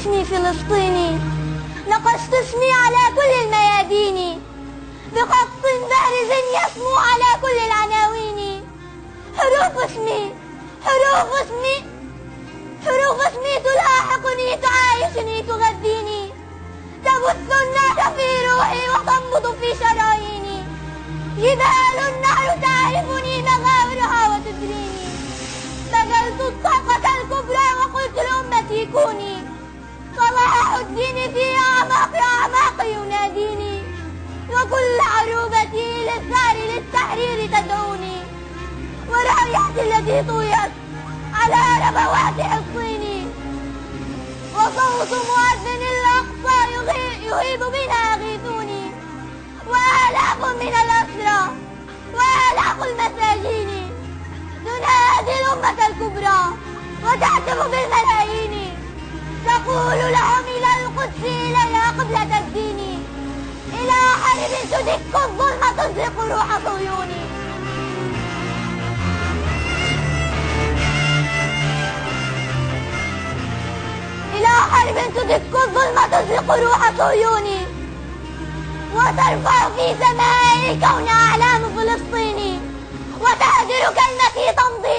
اسمي فلسطيني، نقشت اسمي على كل الميادين، بخط بارز يسمو على كل العناوين. حروف اسمي حروف اسمي حروف اسمي تلاحقني، تعايشني، تغذيني، تبث النار في روحي وتنبض في شراييني. جبال النهر تعرفني مغاورها وتدريني. بذلت الطاقة الكبرى وقلت لأمتي كوني. صلاح الدين في أعماق يناديني، وكل عروبتي للثار للتحرير تدعوني. ورائحتي التي طويت على ربوات حصيني، وصوت مؤذن الأقصى يهيب بنا أغيثوني. وآلاف من الأسرى وآلاف المساجين تنادي الأمة الكبرى وتهتف بالملايين، تقول لهم إلى القدس إليها قبلة الدين، إلى حرب تدك الظلم تزرق روح صهيوني. إلى حرب تدك الظلم تزرق روح صهيوني، وترفع في سماء الكون أعلام فلسطين، وتهدر كلمتي تمضي